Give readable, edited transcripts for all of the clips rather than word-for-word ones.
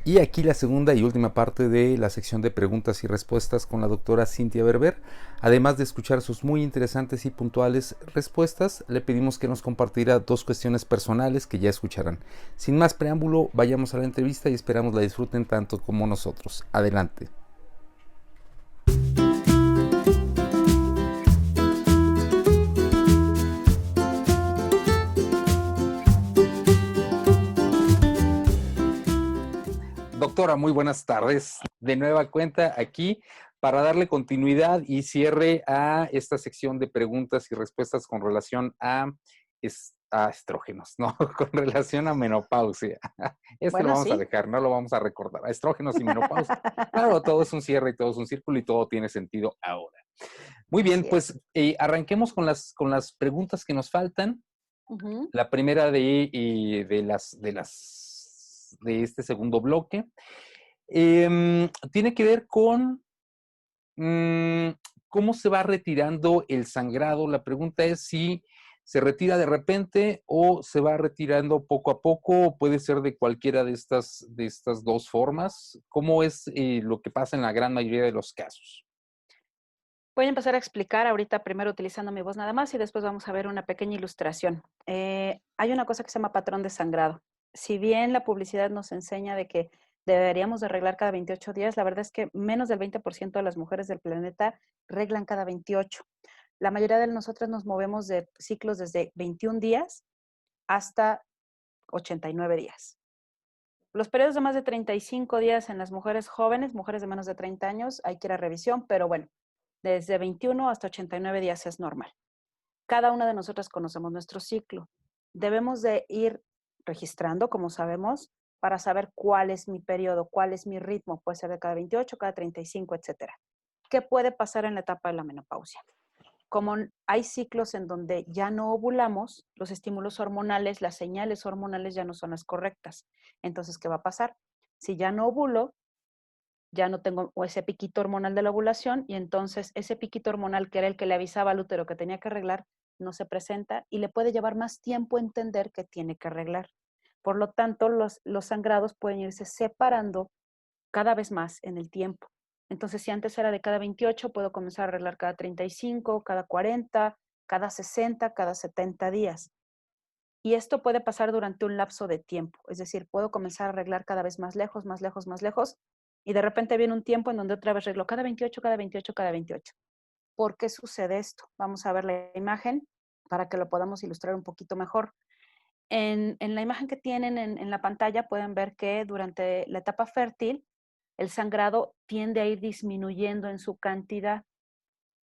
Y aquí la segunda y última parte de la sección de preguntas y respuestas con la doctora Cintia Berber. Además de escuchar sus muy interesantes y puntuales respuestas, le pedimos que nos compartiera dos cuestiones personales que ya escucharán. Sin más preámbulo, vayamos a la entrevista y esperamos la disfruten tanto como nosotros. Adelante. Doctora, muy buenas tardes. De nueva cuenta aquí para darle continuidad y cierre a esta sección de preguntas y respuestas con relación a estrógenos, ¿no? Con relación a menopausia. Este lo Bueno, vamos a sí. dejar, no lo vamos a recordar. A estrógenos y menopausia. Claro, todo es un cierre y todo es un círculo y todo tiene sentido ahora. Muy bien, Así es. pues arranquemos con las preguntas que nos faltan. Ujú. La primera de este segundo bloque tiene que ver con mm, cómo se va retirando el sangrado. La pregunta es si se retira de repente o se va retirando poco a poco, o puede ser de cualquiera de estas dos formas. ¿Cómo es lo que pasa en la gran mayoría de los casos? Voy a empezar a explicar ahorita primero utilizando mi voz nada más y después vamos a ver una pequeña ilustración. Hay una cosa que se llama patrón de sangrado. Si bien la publicidad nos enseña de que deberíamos de arreglar cada 28 días, la verdad es que menos del 20% de las mujeres del planeta reglan cada 28. La mayoría de nosotras nos movemos de ciclos desde 21 días hasta 89 días. Los periodos de más de 35 días en las mujeres jóvenes, mujeres de menos de 30 años, hay que ir a revisión, pero bueno, desde 21 hasta 89 días es normal. Cada una de nosotras conocemos nuestro ciclo. Debemos de ir registrando, como sabemos, para saber cuál es mi periodo, cuál es mi ritmo. Puede ser de cada 28, cada 35, etcétera. ¿Qué puede pasar en la etapa de la menopausia? Como hay ciclos en donde ya no ovulamos, los estímulos hormonales, las señales hormonales ya no son las correctas. Entonces, ¿qué va a pasar? Si ya no ovulo, ya no tengo ese piquito hormonal de la ovulación y entonces ese piquito hormonal que era el que le avisaba al útero que tenía que arreglar, no se presenta y le puede llevar más tiempo entender que tiene que arreglar. Por lo tanto, los sangrados pueden irse separando cada vez más en el tiempo. Entonces, si antes era de cada 28, puedo comenzar a arreglar cada 35, cada 40, cada 60, cada 70 días. Y esto puede pasar durante un lapso de tiempo. Es decir, puedo comenzar a arreglar cada vez más lejos, más lejos, más lejos. Y de repente viene un tiempo en donde otra vez arreglo cada 28, cada 28, cada 28. ¿Por qué sucede esto? Vamos a ver la imagen para que lo podamos ilustrar un poquito mejor. En la imagen que tienen en la pantalla pueden ver que durante la etapa fértil el sangrado tiende a ir disminuyendo en su cantidad.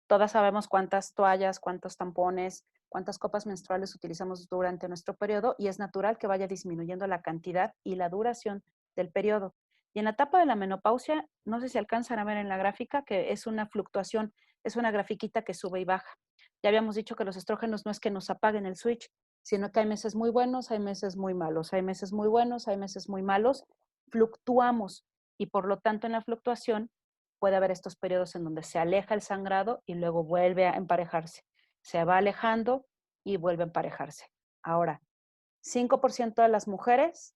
Todas sabemos cuántas toallas, cuántos tampones, cuántas copas menstruales utilizamos durante nuestro periodo y es natural que vaya disminuyendo la cantidad y la duración del periodo. Y en la etapa de la menopausia, no sé si alcanzan a ver en la gráfica que es una fluctuación, es una grafiquita que sube y baja. Ya habíamos dicho que los estrógenos no es que nos apaguen el switch, sino que hay meses muy buenos, hay meses muy malos, hay meses muy buenos, hay meses muy malos. Fluctuamos y por lo tanto en la fluctuación puede haber estos periodos en donde se aleja el sangrado y luego vuelve a emparejarse. Se va alejando y vuelve a emparejarse. Ahora, 5% de las mujeres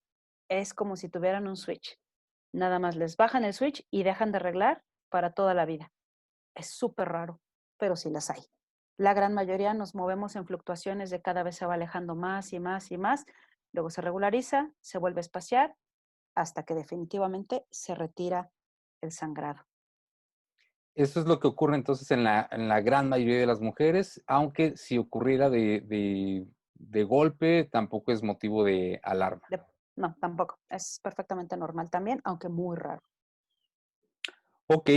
es como si tuvieran un switch. Nada más les bajan el switch y dejan de arreglar para toda la vida. Es súper raro, pero sí las hay. La gran mayoría nos movemos en fluctuaciones de cada vez se va alejando más y más y más. Luego se regulariza, se vuelve a espaciar hasta que definitivamente se retira el sangrado. Eso es lo que ocurre entonces en la gran mayoría de las mujeres, aunque si ocurriera de golpe, tampoco es motivo de alarma. De no, tampoco. Es perfectamente normal también, aunque muy raro. Ok,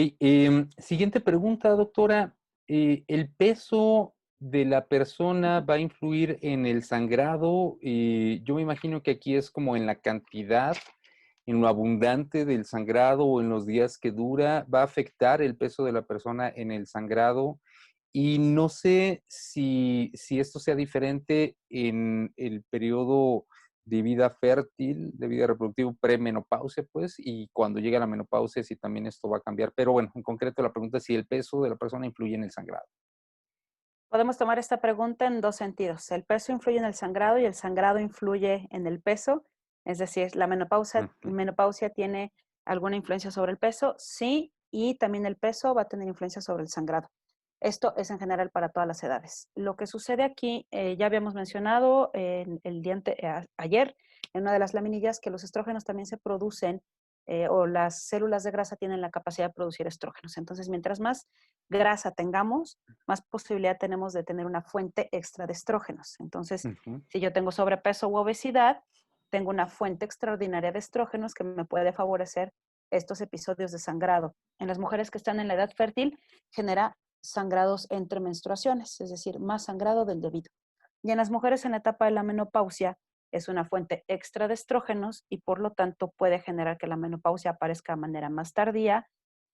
siguiente pregunta, doctora. ¿El peso de la persona va a influir en el sangrado? Yo me imagino que aquí es como en la cantidad, en lo abundante del sangrado o en los días que dura, va a afectar el peso de la persona en el sangrado. Y no sé si esto sea diferente en el periodo de vida fértil, de vida reproductiva premenopausia, pues, y cuando llega la menopausia, si también esto va a cambiar. Pero bueno, en concreto la pregunta es si el peso de la persona influye en el sangrado. Podemos tomar esta pregunta en dos sentidos. El peso influye en el sangrado y el sangrado influye en el peso. Es decir, la Ujú, menopausia tiene alguna influencia sobre el peso, sí, y también el peso va a tener influencia sobre el sangrado. Esto es en general para todas las edades. Lo que sucede aquí, ya habíamos mencionado ayer en una de las laminillas que los estrógenos también se producen o las células de grasa tienen la capacidad de producir estrógenos. Entonces, mientras más grasa tengamos, más posibilidad tenemos de tener una fuente extra de estrógenos. Entonces, ujú, si yo tengo sobrepeso u obesidad, tengo una fuente extraordinaria de estrógenos que me puede favorecer estos episodios de sangrado. En las mujeres que están en la edad fértil, genera sangrados entre menstruaciones, es decir, más sangrado del debido. Y en las mujeres en la etapa de la menopausia es una fuente extra de estrógenos y por lo tanto puede generar que la menopausia aparezca de manera más tardía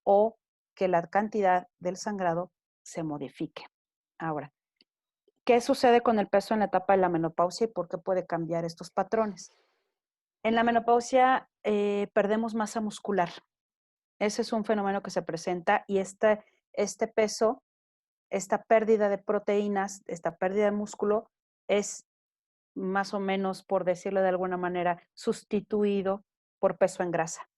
o que la cantidad del sangrado se modifique. Ahora, ¿qué sucede con el peso en la etapa de la menopausia y por qué puede cambiar estos patrones? En la menopausia perdemos masa muscular. Ese es un fenómeno que se presenta y este peso, esta pérdida de proteínas, esta pérdida de músculo es más o menos, por decirlo de alguna manera, sustituido por peso en grasa.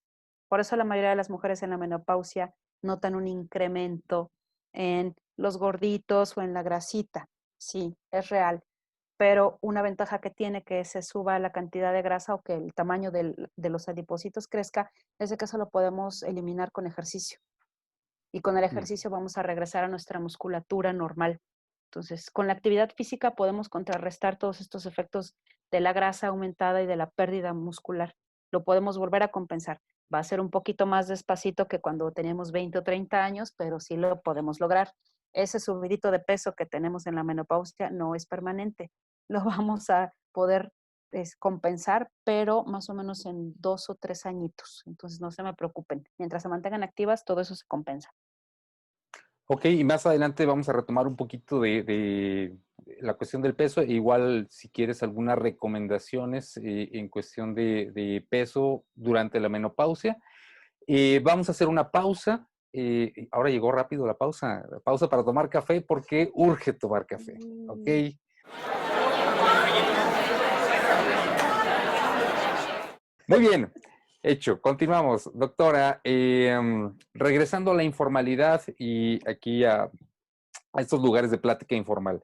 Por eso la mayoría de las mujeres en la menopausia notan un incremento en los gorditos o en la grasita. Sí, es real, pero una ventaja que tiene que se suba la cantidad de grasa o que el tamaño de los adipocitos crezca es de que eso lo podemos eliminar con ejercicio. Y con el mm. ejercicio vamos a regresar a nuestra musculatura normal. Entonces, con la actividad física podemos contrarrestar todos estos efectos de la grasa aumentada y de la pérdida muscular. Lo podemos volver a compensar. Va a ser un poquito más despacito que cuando teníamos 20 o 30 años, pero sí lo podemos lograr. Ese subidito de peso que tenemos en la menopausia no es permanente. Lo vamos a poder compensar, pero más o menos en 2 o 3 añitos. Entonces, no se me preocupen. Mientras se mantengan activas, todo eso se compensa. Ok, y más adelante vamos a retomar un poquito de la cuestión del peso. E igual, si quieres algunas recomendaciones en cuestión de peso durante la menopausia. Vamos a hacer una pausa. Ahora llegó rápido la pausa para tomar café porque urge tomar café. Ok, Mm. muy bien. Hecho, continuamos. Doctora, regresando a la informalidad y aquí a estos lugares de plática informal.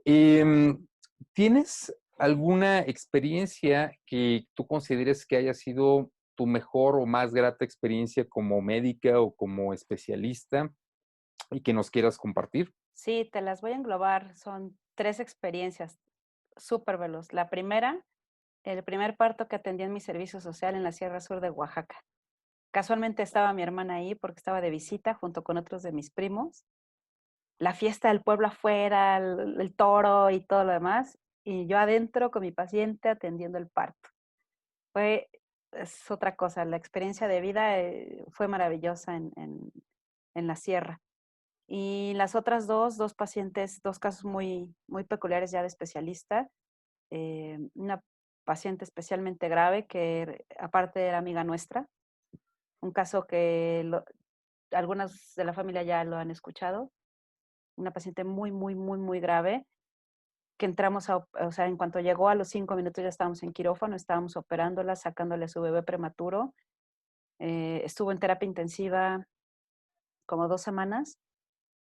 Em, ¿Tienes alguna experiencia que tú consideres que haya sido tu mejor o más grata experiencia como médica o como especialista y que nos quieras compartir? Sí, te las voy a englobar. Son 3 experiencias súper veloz. La primera, el primer parto que atendí en mi servicio social en la Sierra Sur de Oaxaca. Casualmente estaba mi hermana ahí porque estaba de visita junto con otros de mis primos. La fiesta del pueblo afuera, el toro y todo lo demás, y yo adentro con mi paciente atendiendo el parto. Es otra cosa, la experiencia de vida, fue maravillosa en la sierra. Y las otras 2 pacientes, 2 casos muy muy peculiares ya de especialista, una paciente especialmente grave que aparte era amiga nuestra, un caso que algunas de la familia ya lo han escuchado, una paciente muy, muy, muy, muy grave, que entramos o sea, en cuanto llegó a los 5 minutos ya estábamos en quirófano, estábamos operándola, sacándole a su bebé prematuro, estuvo en terapia intensiva como 2 semanas,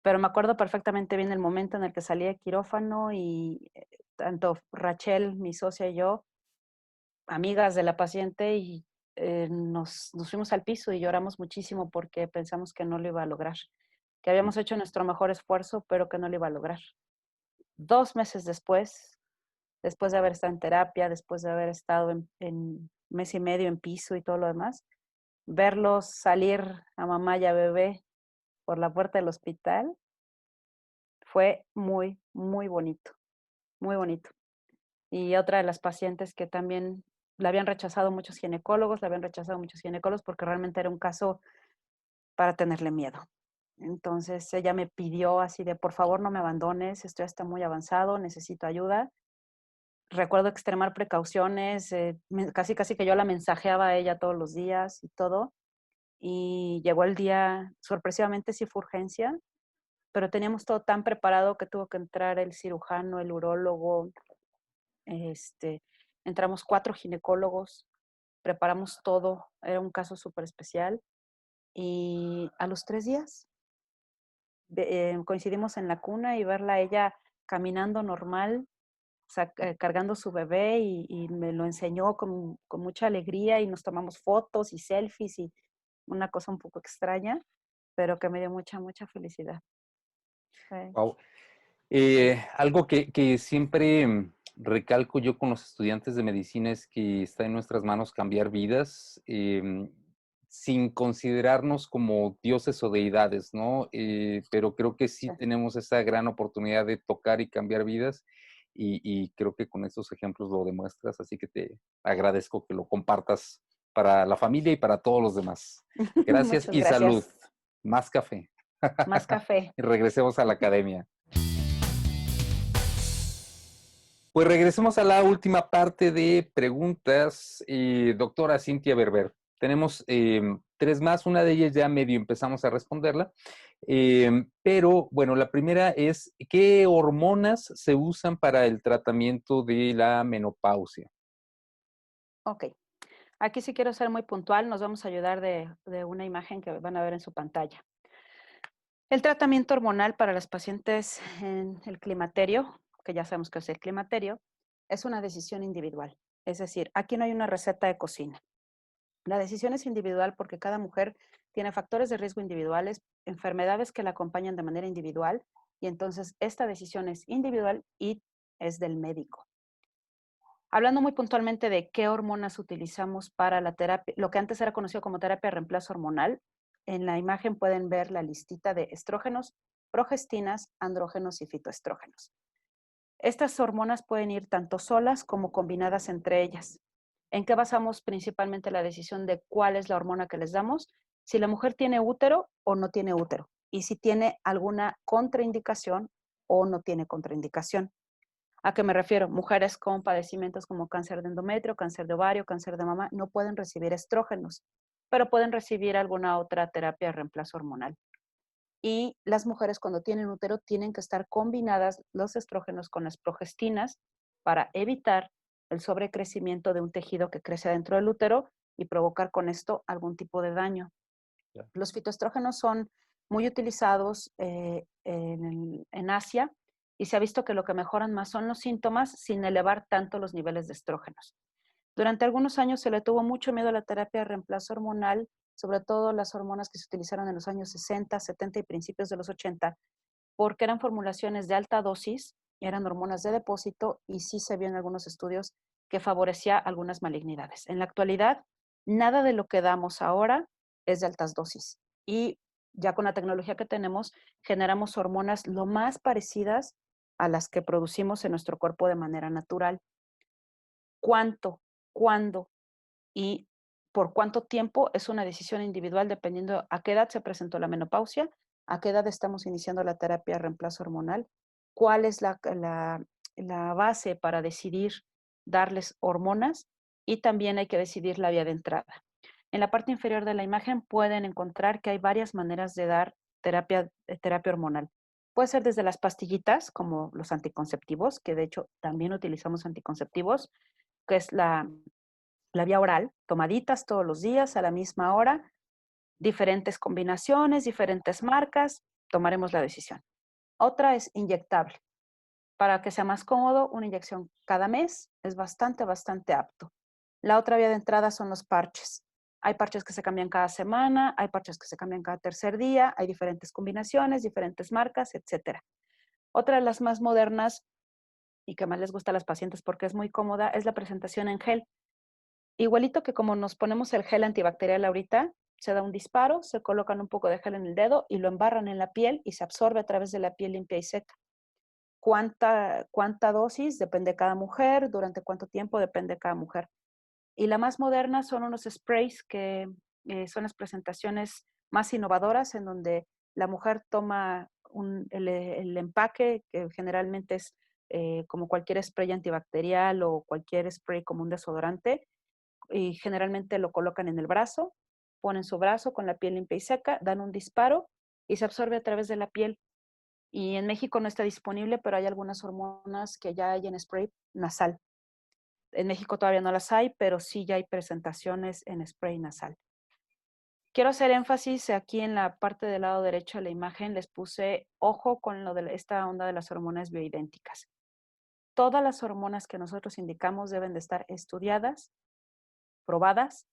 pero me acuerdo perfectamente bien el momento en el que salí de quirófano y tanto Rachel, mi socia y yo, amigas de la paciente, y nos fuimos al piso y lloramos muchísimo porque pensamos que no lo iba a lograr, que habíamos hecho nuestro mejor esfuerzo, pero que no lo iba a lograr. 2 meses después, después de haber estado en terapia, después de haber estado en mes y medio en piso y todo lo demás, verlos salir a mamá y a bebé por la puerta del hospital fue muy, muy bonito, muy bonito. Y otra de las pacientes que también la habían rechazado muchos ginecólogos, la habían rechazado muchos ginecólogos porque realmente era un caso para tenerle miedo. Entonces ella me pidió así de, por favor, no me abandones, esto ya está muy avanzado, necesito ayuda. Recuerdo extremar precauciones, casi casi que yo la mensajeaba a ella todos los días y todo. Y llegó el día, sorpresivamente sí fue urgencia, pero teníamos todo tan preparado que tuvo que entrar el cirujano, el urólogo, este, entramos 4 ginecólogos, preparamos todo, era un caso súper especial. Y a los 3 días coincidimos en la cuna y verla a ella caminando normal, cargando su bebé y me lo enseñó con mucha alegría y nos tomamos fotos y selfies y una cosa un poco extraña, pero que me dio mucha, mucha felicidad. Fue Wow. Algo que siempre recalco yo con los estudiantes de medicina es que está en nuestras manos cambiar vidas, sin considerarnos como dioses o deidades, ¿no? Pero creo que sí sí. tenemos esa gran oportunidad de tocar y cambiar vidas y creo que con estos ejemplos lo demuestras, así que te agradezco que lo compartas para la familia y para todos los demás. Gracias Muchas y salud. gracias. Más café. Más café. Y regresemos a la academia. Pues regresemos a la última parte de preguntas, doctora Cintia Berber. Tenemos tres más, una de ellas ya medio empezamos a responderla, pero bueno, la primera es, ¿qué hormonas se usan para el tratamiento de la menopausia? Ok. Aquí sí quiero ser muy puntual, nos vamos a ayudar de una imagen que van a ver en su pantalla. El tratamiento hormonal para las pacientes en el climaterio, que ya sabemos que es el climaterio, es una decisión individual. Es decir, aquí no hay una receta de cocina. La decisión es individual porque cada mujer tiene factores de riesgo individuales, enfermedades que la acompañan de manera individual, y entonces esta decisión es individual y es del médico. Hablando muy puntualmente de qué hormonas utilizamos para la terapia, lo que antes era conocido como terapia de reemplazo hormonal, en la imagen pueden ver la listita de estrógenos, progestinas, andrógenos y fitoestrógenos. Estas hormonas pueden ir tanto solas como combinadas entre ellas. ¿En qué basamos principalmente la decisión de cuál es la hormona que les damos? Si la mujer tiene útero o no tiene útero, y si tiene alguna contraindicación o no tiene contraindicación. ¿A qué me refiero? Mujeres con padecimientos como cáncer de endometrio, cáncer de ovario, cáncer de mama, no pueden recibir estrógenos, pero pueden recibir alguna otra terapia de reemplazo hormonal. Y las mujeres cuando tienen útero tienen que estar combinadas los estrógenos con las progestinas para evitar el sobrecrecimiento de un tejido que crece dentro del útero y provocar con esto algún tipo de daño. Ya. Los fitoestrógenos son muy utilizados en Asia y se ha visto que lo que mejoran más son los síntomas sin elevar tanto los niveles de estrógenos. Durante algunos años se le tuvo mucho miedo a la terapia de reemplazo hormonal, sobre todo las hormonas que se utilizaron en los años 60, 70 y principios de los 80, porque eran formulaciones de alta dosis, eran hormonas de depósito y sí se vio en algunos estudios que favorecía algunas malignidades. En la actualidad, nada de lo que damos ahora es de altas dosis y ya con la tecnología que tenemos, generamos hormonas lo más parecidas a las que producimos en nuestro cuerpo de manera natural. ¿Cuánto? ¿Cuándo? Y por cuánto tiempo es una decisión individual dependiendo a qué edad se presentó la menopausia, a qué edad estamos iniciando la terapia de reemplazo hormonal, cuál es la base para decidir darles hormonas y también hay que decidir la vía de entrada. En la parte inferior de la imagen pueden encontrar que hay varias maneras de dar terapia hormonal. Puede ser desde las pastillitas, como los anticonceptivos, que de hecho también utilizamos anticonceptivos, que es la vía oral, tomaditas todos los días a la misma hora, diferentes combinaciones, diferentes marcas, tomaremos la decisión. Otra es inyectable. Para que sea más cómodo, una inyección cada mes es bastante, bastante apto. La otra vía de entrada son los parches. Hay parches que se cambian cada semana, hay parches que se cambian cada tercer día, hay diferentes combinaciones, diferentes marcas, etcétera. Otra de las más modernas y que más les gusta a las pacientes porque es muy cómoda es la presentación en gel. Igualito que como nos ponemos el gel antibacterial ahorita, se da un disparo, se colocan un poco de gel en el dedo y lo embarran en la piel y se absorbe a través de la piel limpia y seca. ¿Cuánta dosis? Depende de cada mujer, durante cuánto tiempo depende de cada mujer. Y la más moderna son unos sprays que son las presentaciones más innovadoras en donde la mujer toma el empaque, que generalmente es como cualquier spray antibacterial o cualquier spray como un desodorante, y generalmente lo colocan en el brazo, ponen su brazo con la piel limpia y seca, dan un disparo y se absorbe a través de la piel. Y en México no está disponible, pero hay algunas hormonas que ya hay en spray nasal. En México todavía no las hay, pero sí ya hay presentaciones en spray nasal. Quiero hacer énfasis aquí en la parte del lado derecho de la imagen, les puse ojo con lo de esta onda de las hormonas bioidénticas. Todas las hormonas que nosotros indicamos deben de estar estudiadas, probadas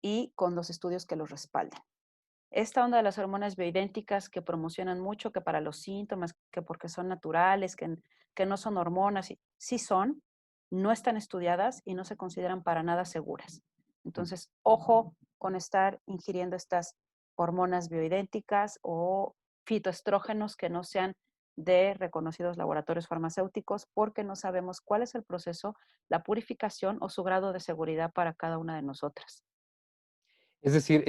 y con los estudios que los respalden. Esta onda de las hormonas bioidénticas que promocionan mucho, que para los síntomas, que porque son naturales, que no son hormonas, sí son, no están estudiadas y no se consideran para nada seguras. Mm. Entonces, ojo con estar ingiriendo estas hormonas bioidénticas o fitoestrógenos que no sean de reconocidos laboratorios farmacéuticos, porque no sabemos cuál es el proceso, la purificación o su grado de seguridad para cada una de nosotras. Es decir,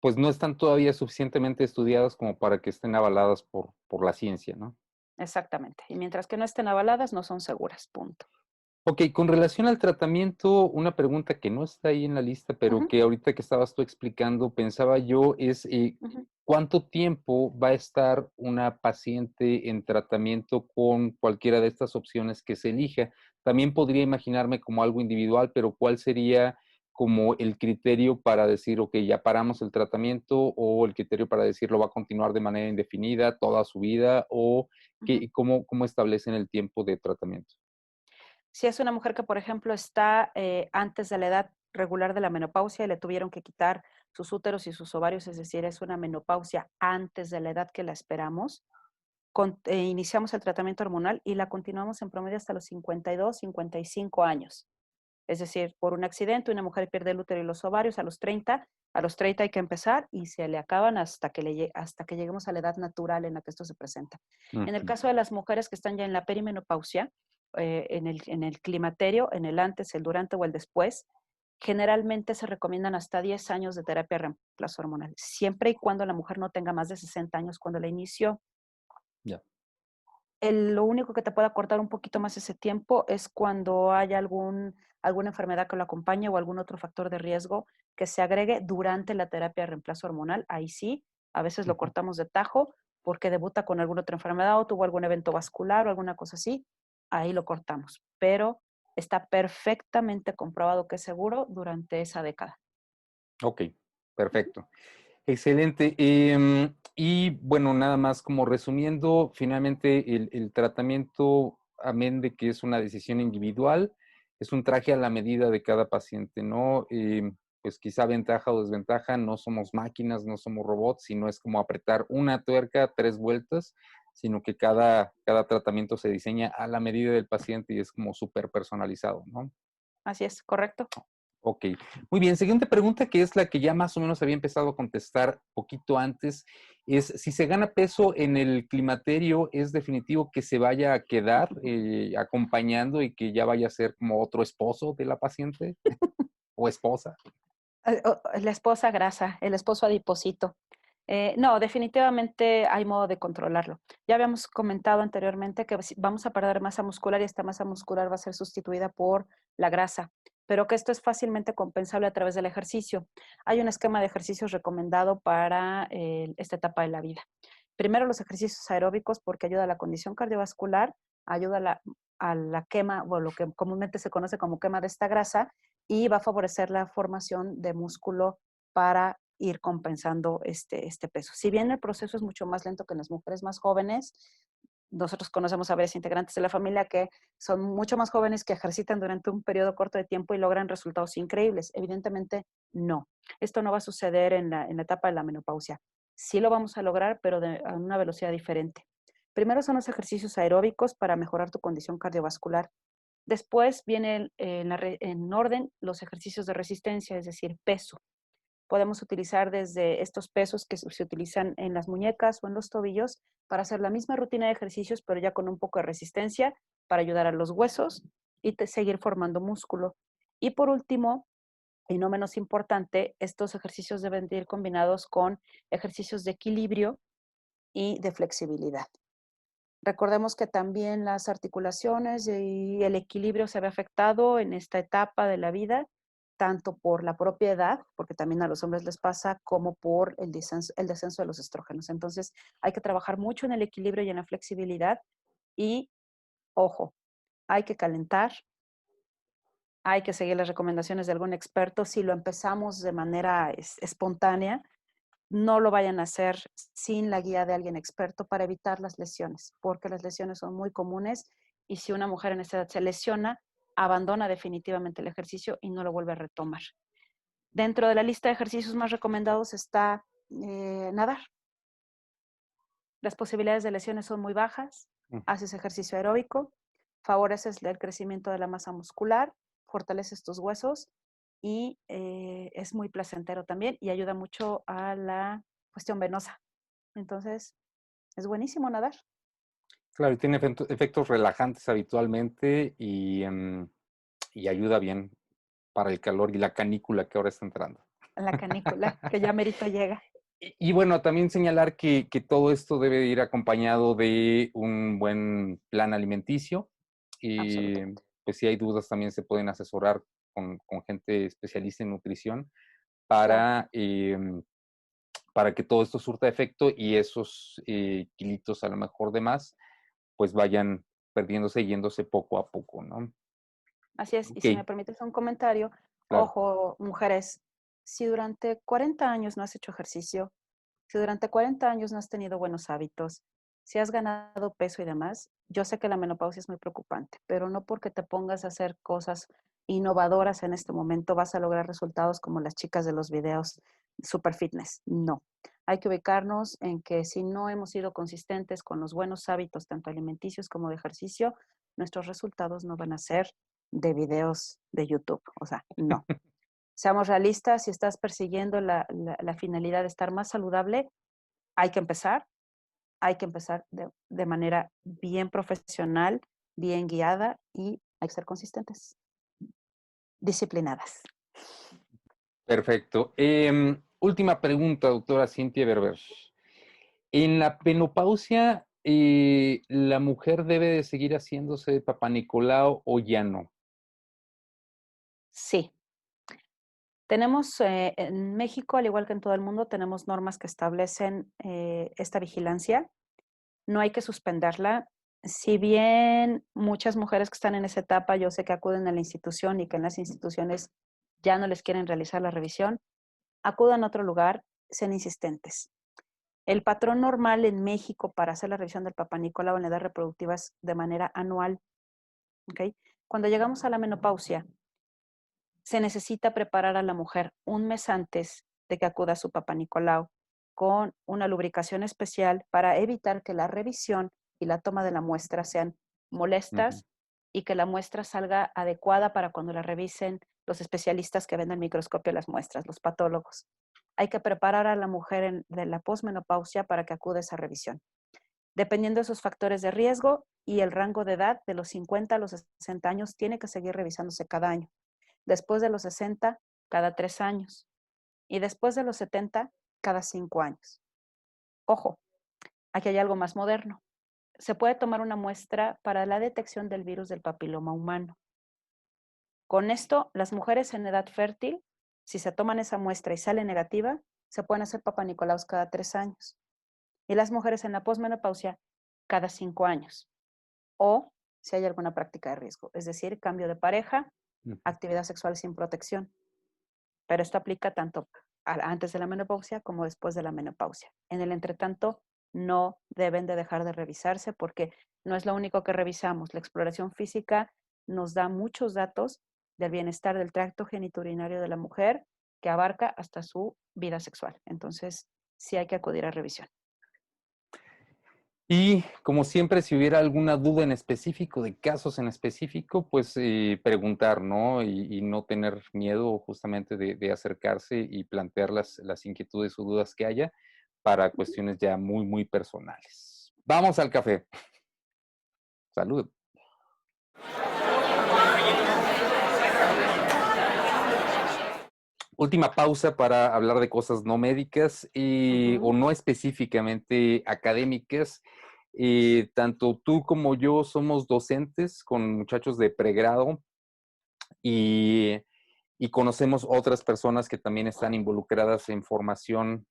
pues no están todavía suficientemente estudiadas como para que estén avaladas por la ciencia, ¿no? Exactamente. Y mientras que no estén avaladas, no son seguras, punto. Ok, con relación al tratamiento, una pregunta que no está ahí en la lista, pero Ujú, que ahorita que estabas tú explicando, pensaba yo, es ujú. ¿cuánto tiempo va a estar una paciente en tratamiento con cualquiera de estas opciones que se elija? También podría imaginarme como algo individual, pero ¿cuál sería como el criterio para decir, ok, ya paramos el tratamiento o el criterio para decir lo va a continuar de manera indefinida toda su vida o Ujú. cómo establecen el tiempo de tratamiento? Si es una mujer que, por ejemplo, está antes de la edad regular de la menopausia y le tuvieron que quitar sus úteros y sus ovarios, es decir, es una menopausia antes de la edad que la esperamos, iniciamos el tratamiento hormonal y la continuamos en promedio hasta los 52, 55 años. Es decir, por un accidente, una mujer pierde el útero y los ovarios a los 30 hay que empezar y se le acaban hasta que lleguemos a la edad natural en la que esto se presenta. En el Ujú. caso de las mujeres que están ya en la perimenopausia, en el climaterio, en el antes, el durante o el después, generalmente se recomiendan hasta 10 años de terapia de reemplazo hormonal, siempre y cuando la mujer no tenga más de 60 años cuando la inició. Ya. Lo único que te puede acortar un poquito más ese tiempo es cuando haya alguna enfermedad que lo acompañe o algún otro factor de riesgo que se agregue durante la terapia de reemplazo hormonal. Ahí sí, a veces lo Ujú. cortamos de tajo porque debuta con alguna otra enfermedad o tuvo algún evento vascular o alguna cosa así. Ahí lo cortamos. Pero está perfectamente comprobado que es seguro durante esa década. Ok, Ujú, perfecto. Excelente. Y bueno, nada más como resumiendo, finalmente el tratamiento, amén de que es una decisión individual, es un traje a la medida de cada paciente, ¿no? Pues quizá ventaja o desventaja, no somos máquinas, no somos robots, sino es como apretar una tuerca, tres vueltas, sino que cada tratamiento se diseña a la medida del paciente y es como súper personalizado, ¿no? así es, correcto. Ok, muy bien. Siguiente pregunta, que es la que ya más o menos había empezado a contestar poquito antes, es si se gana peso en el climaterio, ¿es definitivo que se vaya a quedar acompañando y que ya vaya a ser como otro esposo de la paciente o esposa? La esposa grasa, el esposo adiposito. No, definitivamente hay modo de controlarlo. Ya habíamos comentado anteriormente que si vamos a perder masa muscular y esta masa muscular va a ser sustituida por la grasa, pero que esto es fácilmente compensable a través del ejercicio. Hay un esquema de ejercicios recomendado para esta etapa de la vida. Primero los ejercicios aeróbicos porque ayuda a la condición cardiovascular, ayuda a la quema, o lo que comúnmente se conoce como quema de esta grasa, y va a favorecer la formación de músculo para ir compensando este peso. Si bien el proceso es mucho más lento que en las mujeres más jóvenes, nosotros conocemos a varios integrantes de la familia que son mucho más jóvenes que ejercitan durante un periodo corto de tiempo y logran resultados increíbles. Evidentemente, no. Esto no va a suceder en la etapa de la menopausia. Sí lo vamos a lograr, pero a una velocidad diferente. Primero son los ejercicios aeróbicos para mejorar tu condición cardiovascular. Después viene en orden los ejercicios de resistencia, es decir, peso. Podemos utilizar desde estos pesos que se utilizan en las muñecas o en los tobillos para hacer la misma rutina de ejercicios, pero ya con un poco de resistencia para ayudar a los huesos y seguir formando músculo. Y por último, y no menos importante, estos ejercicios deben de ir combinados con ejercicios de equilibrio y de flexibilidad. Recordemos que también las articulaciones y el equilibrio se ve afectado en esta etapa de la vida, tanto por la propia edad, porque también a los hombres les pasa, como por el descenso de los estrógenos. Entonces, hay que trabajar mucho en el equilibrio y en la flexibilidad y, ojo, hay que calentar, hay que seguir las recomendaciones de algún experto. Si lo empezamos de manera espontánea, no lo vayan a hacer sin la guía de alguien experto para evitar las lesiones, porque las lesiones son muy comunes y si una mujer en esta edad se lesiona, abandona definitivamente el ejercicio y no lo vuelve a retomar. Dentro de la lista de ejercicios más recomendados está nadar. Las posibilidades de lesiones son muy bajas, Mm. haces ejercicio aeróbico, favoreces el crecimiento de la masa muscular, fortaleces tus huesos y es muy placentero también y ayuda mucho a la cuestión venosa. Entonces, es buenísimo nadar. Claro, y tiene efectos relajantes habitualmente y ayuda bien para el calor y la canícula que ahora está entrando. La canícula, que ya merito llega. Y bueno, también señalar que todo esto debe ir acompañado de un buen plan alimenticio. Y Absolutamente. pues si hay dudas también se pueden asesorar con gente especialista en nutrición Claro. para, para que todo esto surta efecto y esos kilitos a lo mejor de más, pues vayan perdiéndose, yéndose poco a poco, ¿no? Así es. Y Ok, si me permites un comentario, claro. ojo, mujeres, si durante 40 años no has hecho ejercicio, si durante 40 años no has tenido buenos hábitos, si has ganado peso y demás, yo sé que la menopausia es muy preocupante, pero no porque te pongas a hacer cosas innovadoras en este momento vas a lograr resultados como las chicas de los videos super fitness. No. Hay que ubicarnos en que si no hemos sido consistentes con los buenos hábitos, tanto alimenticios como de ejercicio, nuestros resultados no van a ser de videos de YouTube. O sea, no. Seamos realistas, si estás persiguiendo la finalidad de estar más saludable, hay que empezar, de manera bien profesional, bien guiada y hay que ser consistentes, disciplinadas. Perfecto. Última pregunta, doctora Cintia Berber. En la menopausia, ¿la mujer debe de seguir haciéndose Papá Nicolau o ya no? Sí, tenemos en México, al igual que en todo el mundo, tenemos normas que establecen esta vigilancia. No hay que suspenderla. Si bien muchas mujeres que están en esa etapa, yo sé que acuden a la institución y que en las instituciones ya no les quieren realizar la revisión, acudan a otro lugar, sean insistentes. El patrón normal en México para hacer la revisión del Papá Nicolau en la edad reproductiva es de manera anual. ¿Okay? Cuando llegamos a la menopausia, se necesita preparar a la mujer un mes antes de que acuda a su Papá Nicolau con una lubricación especial para evitar que la revisión y la toma de la muestra sean Ujú. molestas y que la muestra salga adecuada para cuando la revisen los especialistas que ven al microscopio las muestras, los patólogos. Hay que preparar a la mujer de la posmenopausia para que acude a esa revisión. Dependiendo de sus factores de riesgo y el rango de edad, de los 50 a los 60 años, tiene que seguir revisándose cada año. Después de los 60, cada 3 años. Y después de los 70, cada 5 años. Ojo, aquí hay algo más moderno. Se puede tomar una muestra para la detección del virus del papiloma humano. Con esto, las mujeres en edad fértil, si se toman esa muestra y sale negativa, se pueden hacer papanicolaos cada 3 años. Y las mujeres en la posmenopausia, cada 5 años. O si hay alguna práctica de riesgo, es decir, cambio de pareja, Ujú. actividad sexual sin protección. Pero esto aplica tanto antes de la menopausia como después de la menopausia. En el entretanto, no deben de dejar de revisarse porque no es lo único que revisamos. La exploración física nos da muchos datos del bienestar del tracto genitourinario de la mujer que abarca hasta su vida sexual. Entonces, sí hay que acudir a revisión. Y como siempre, si hubiera alguna duda en específico, de casos en específico, pues preguntar, ¿no? Y no tener miedo justamente de acercarse y plantear las inquietudes o dudas que haya para cuestiones ya muy, muy personales. Vamos al café. Salud. Última pausa para hablar de cosas no médicas o Ujú. no específicamente académicas. Tanto tú como yo somos docentes con muchachos de pregrado y, y conocemos otras personas que también están involucradas en formación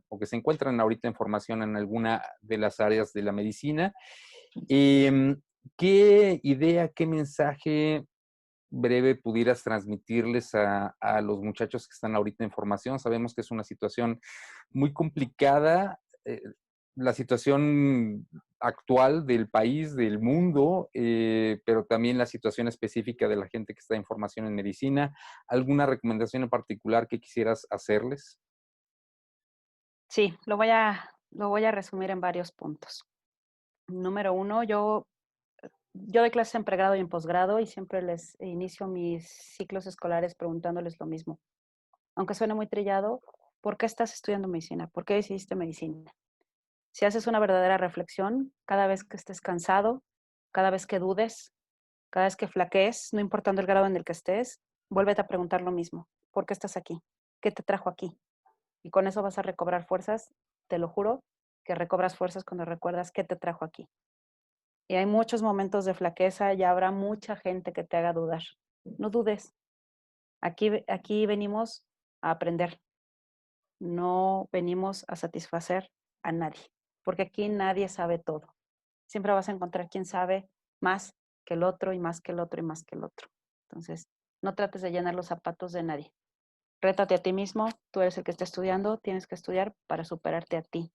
o que se encuentran ahorita en formación en alguna de las áreas de la medicina. ¿Qué idea, qué mensaje breve pudieras transmitirles a los muchachos que están ahorita en formación. Sabemos que es una situación muy complicada, la situación actual del país, del mundo, pero también la situación específica de la gente que está en formación en medicina. ¿Alguna recomendación en particular que quisieras hacerles? Sí, lo voy a resumir en varios puntos. Número uno, yo doy clases en pregrado y en posgrado y siempre les inicio mis ciclos escolares preguntándoles lo mismo. Aunque suene muy trillado, ¿por qué estás estudiando medicina? ¿Por qué decidiste medicina? Si haces una verdadera reflexión, cada vez que estés cansado, cada vez que dudes, cada vez que flaquees, no importando el grado en el que estés, vuélvete a preguntar lo mismo. ¿Por qué estás aquí? ¿Qué te trajo aquí? Y con eso vas a recobrar fuerzas, te lo juro, que recobras fuerzas cuando recuerdas qué te trajo aquí. Y hay muchos momentos de flaqueza y habrá mucha gente que te haga dudar. No dudes. Aquí venimos a aprender. No venimos a satisfacer a nadie, porque aquí nadie sabe todo. Siempre vas a encontrar quien sabe más que el otro y más que el otro y más que el otro. Entonces, no trates de llenar los zapatos de nadie. Rétate a ti mismo, tú eres el que está estudiando, tienes que estudiar para superarte a ti.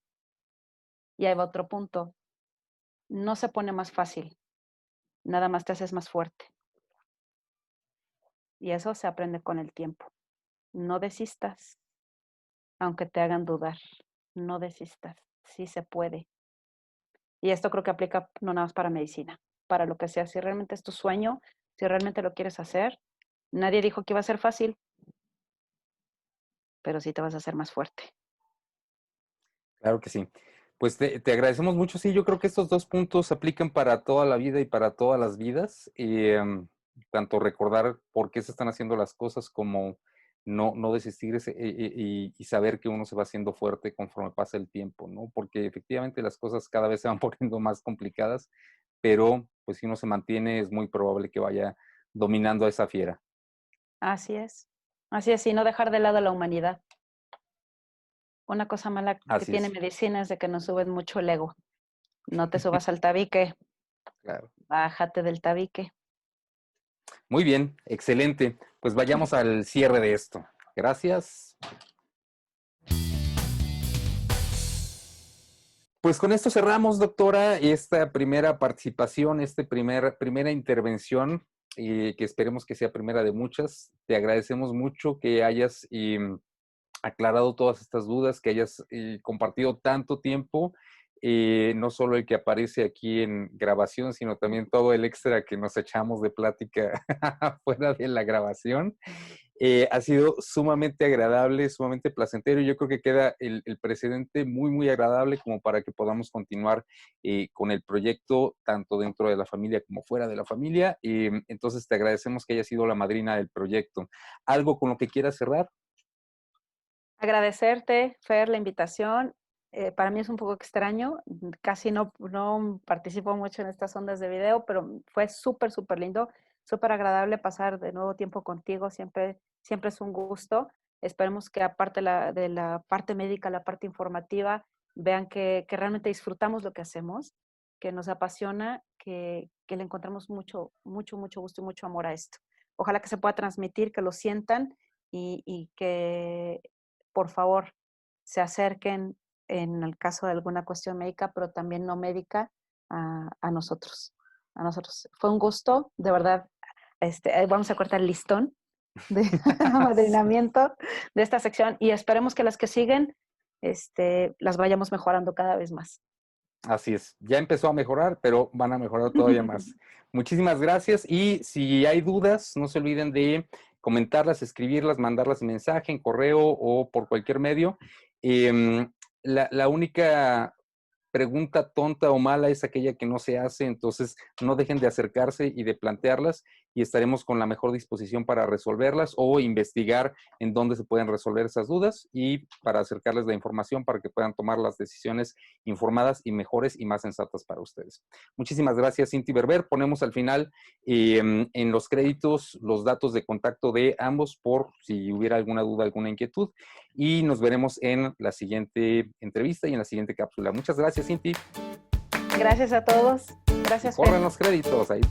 Y ahí va otro punto. No se pone más fácil, nada más te haces más fuerte. Y eso se aprende con el tiempo. No desistas, aunque te hagan dudar. No desistas. Sí se puede. Y esto creo que aplica no nada más para medicina, para lo que sea. Si realmente es tu sueño, si realmente lo quieres hacer, nadie dijo que iba a ser fácil, pero sí te vas a hacer más fuerte. Claro que sí. Pues te agradecemos mucho. Sí, yo creo que estos dos puntos aplican para toda la vida y para todas las vidas. Tanto recordar por qué se están haciendo las cosas como no desistir y saber que uno se va haciendo fuerte conforme pasa el tiempo, ¿no? Porque efectivamente las cosas cada vez se van poniendo más complicadas, pero pues si uno se mantiene es muy probable que vaya dominando a esa fiera. Así es. Así es, y no dejar de lado la humanidad. Una cosa mala que Así tiene es, medicina es de que nos suben mucho el ego. No te subas al tabique, claro. bájate del tabique. Muy bien, excelente. Pues vayamos al cierre de esto. Gracias. Pues con esto cerramos, doctora, esta primera participación, primera intervención, que esperemos que sea primera de muchas. Te agradecemos mucho que hayas aclarado todas estas dudas, que hayas compartido tanto tiempo, no solo el que aparece aquí en grabación, sino también todo el extra que nos echamos de plática fuera de la grabación. Ha sido sumamente agradable, sumamente placentero. Yo creo que queda el precedente muy, muy agradable como para que podamos continuar con el proyecto, tanto dentro de la familia como fuera de la familia. Entonces, te agradecemos que hayas sido la madrina del proyecto. ¿Algo con lo que quieras cerrar? Agradecerte, Fer, la invitación. Para mí es un poco extraño, casi no participo mucho en estas ondas de video, pero fue súper, súper lindo, súper agradable pasar de nuevo tiempo contigo, siempre es un gusto. Esperemos que aparte de la parte médica, la parte informativa, vean que realmente disfrutamos lo que hacemos, que nos apasiona, que le encontramos mucho, mucho, mucho gusto y mucho amor a esto. Ojalá que se pueda transmitir, que lo sientan y que por favor se acerquen en el caso de alguna cuestión médica, pero también no médica, a nosotros. A nosotros. Fue un gusto, de verdad. Vamos a cortar el listón de Sí. amadrinamiento de esta sección y esperemos que las que siguen las vayamos mejorando cada vez más. Así es, ya empezó a mejorar, pero van a mejorar todavía más. Muchísimas gracias y si hay dudas, no se olviden de comentarlas, escribirlas, mandarlas en mensaje, en correo o por cualquier medio. La única pregunta tonta o mala es aquella que no se hace, entonces no dejen de acercarse y de plantearlas y estaremos con la mejor disposición para resolverlas o investigar en dónde se pueden resolver esas dudas y para acercarles la información para que puedan tomar las decisiones informadas y mejores y más sensatas para ustedes. Muchísimas gracias, Cinti Berber. Ponemos al final en los créditos los datos de contacto de ambos por si hubiera alguna duda, alguna inquietud y nos veremos en la siguiente entrevista y en la siguiente cápsula. Muchas gracias, Cinti. Gracias a todos. Y Gracias, Fer. corren los créditos. Ahí.